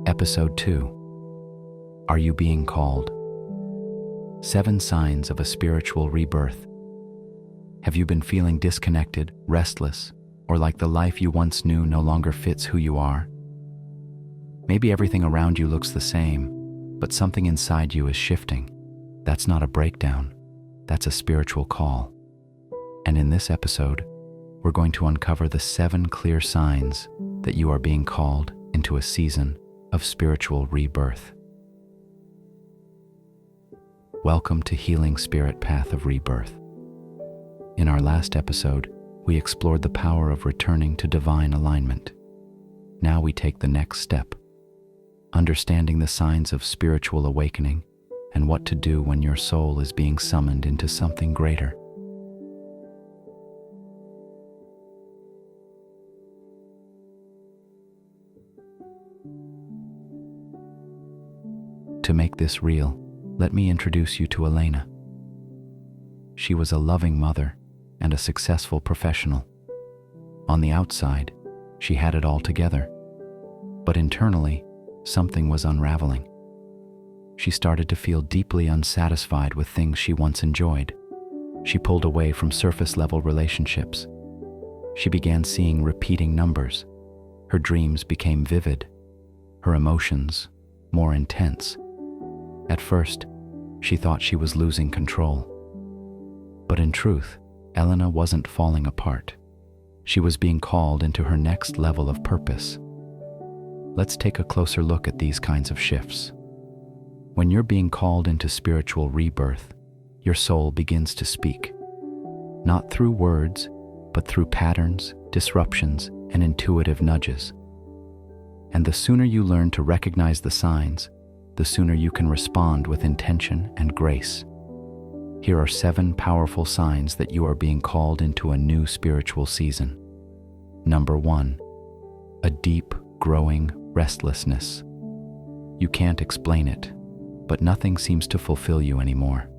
Episode 2. Are you being called? 7 signs of a spiritual rebirth. Have you been feeling disconnected, restless, or like the life you once knew no longer fits who you are? Maybe everything around you looks the same, but something inside you is shifting. That's not a breakdown. That's a spiritual call. And in this episode, we're going to uncover the 7 clear signs that you are being called into a season of spiritual rebirth. Welcome to Healing Spirit Path of Rebirth. In our last episode, we explored the power of returning to divine alignment. Now we take the next step, understanding the signs of spiritual awakening and what to do when your soul is being summoned into something greater. To make this real, let me introduce you to Elena. She was a loving mother and a successful professional. On the outside, she had it all together, but internally, something was unraveling. She started to feel deeply unsatisfied with things she once enjoyed. She pulled away from surface-level relationships. She began seeing repeating numbers. Her dreams became vivid, her emotions more intense. At first, she thought she was losing control. But in truth, Elena wasn't falling apart. She was being called into her next level of purpose. Let's take a closer look at these kinds of shifts. When you're being called into spiritual rebirth, your soul begins to speak. Not through words, but through patterns, disruptions, and intuitive nudges. And the sooner you learn to recognize the signs, the sooner you can respond with intention and grace. Here are 7 powerful signs that you are being called into a new spiritual season. Number 1, a deep, growing restlessness. You can't explain it, but nothing seems to fulfill you anymore.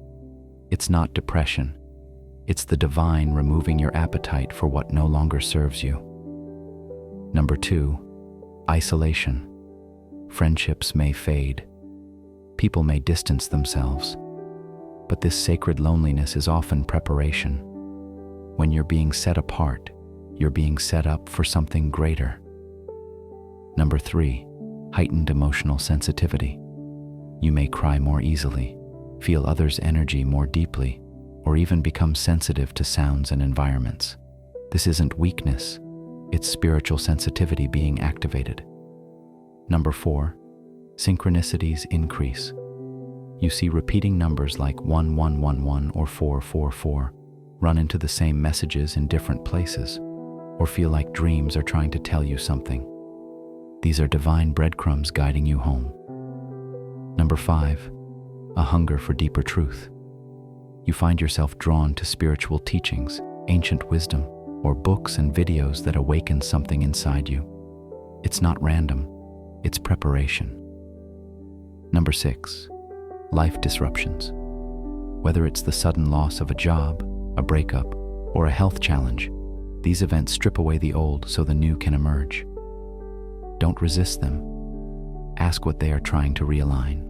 It's not depression. It's the divine removing your appetite for what no longer serves you. Number 2, isolation. Friendships may fade. People may distance themselves, but this sacred loneliness is often preparation. When you're being set apart, you're being set up for something greater. Number 3, heightened emotional sensitivity. You may cry more easily, feel others' energy more deeply, or even become sensitive to sounds and environments. This isn't weakness, it's spiritual sensitivity being activated. Number 4, synchronicities increase. You see repeating numbers like 1111 or 444 run into the same messages in different places, or feel like dreams are trying to tell you something. These are divine breadcrumbs guiding you home. Number 5, a hunger for deeper truth. You find yourself drawn to spiritual teachings, ancient wisdom, or books and videos that awaken something inside you. It's not random, it's preparation. Number 6, life disruptions. Whether it's the sudden loss of a job, a breakup, or a health challenge, these events strip away the old so the new can emerge. Don't resist them. Ask what they are trying to realign.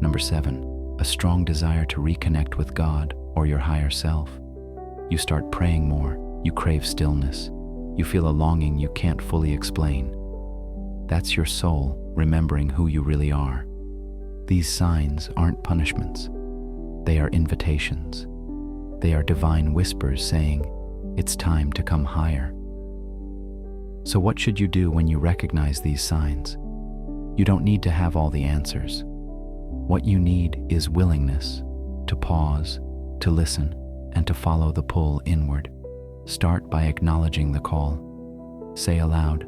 Number 7, a strong desire to reconnect with God or your higher self. You start praying more, you crave stillness, you feel a longing you can't fully explain. That's your soul remembering who you really are. These signs aren't punishments. They are invitations. They are divine whispers saying, it's time to come higher. So what should you do when you recognize these signs? You don't need to have all the answers. What you need is willingness to pause, to listen, and to follow the pull inward. Start by acknowledging the call. Say aloud,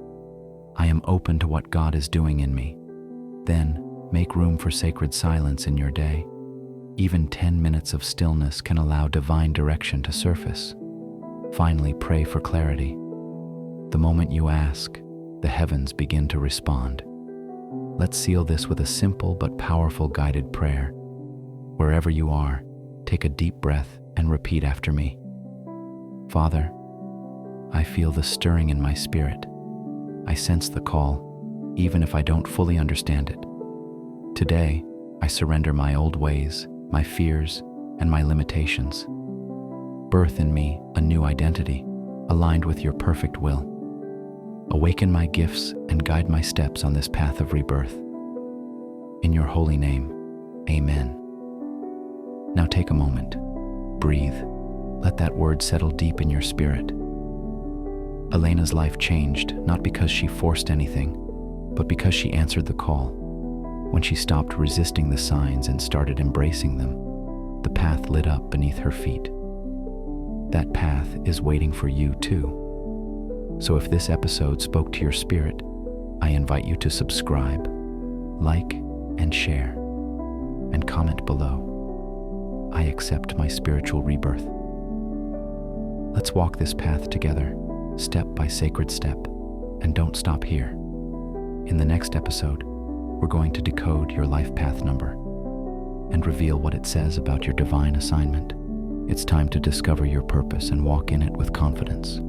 I am open to what God is doing in me. Then, make room for sacred silence in your day. Even 10 minutes of stillness can allow divine direction to surface. Finally, pray for clarity. The moment you ask, the heavens begin to respond. Let's seal this with a simple but powerful guided prayer. Wherever you are, take a deep breath and repeat after me. Father, I feel the stirring in my spirit. I sense the call. even if I don't fully understand it. Today, I surrender my old ways, my fears, and my limitations. Birth in me a new identity, aligned with your perfect will. Awaken my gifts and guide my steps on this path of rebirth. In your holy name, amen. Now take a moment, breathe, let that word settle deep in your spirit. Elena's life changed, not because she forced anything, but because she answered the call. When she stopped resisting the signs and started embracing them, the path lit up beneath her feet. That path is waiting for you too. So if this episode spoke to your spirit, I invite you to subscribe, like, and share, and comment below. I accept my spiritual rebirth. Let's walk this path together, step by sacred step, and don't stop here. In the next episode, we're going to decode your life path number and reveal what it says about your divine assignment. It's time to discover your purpose and walk in it with confidence.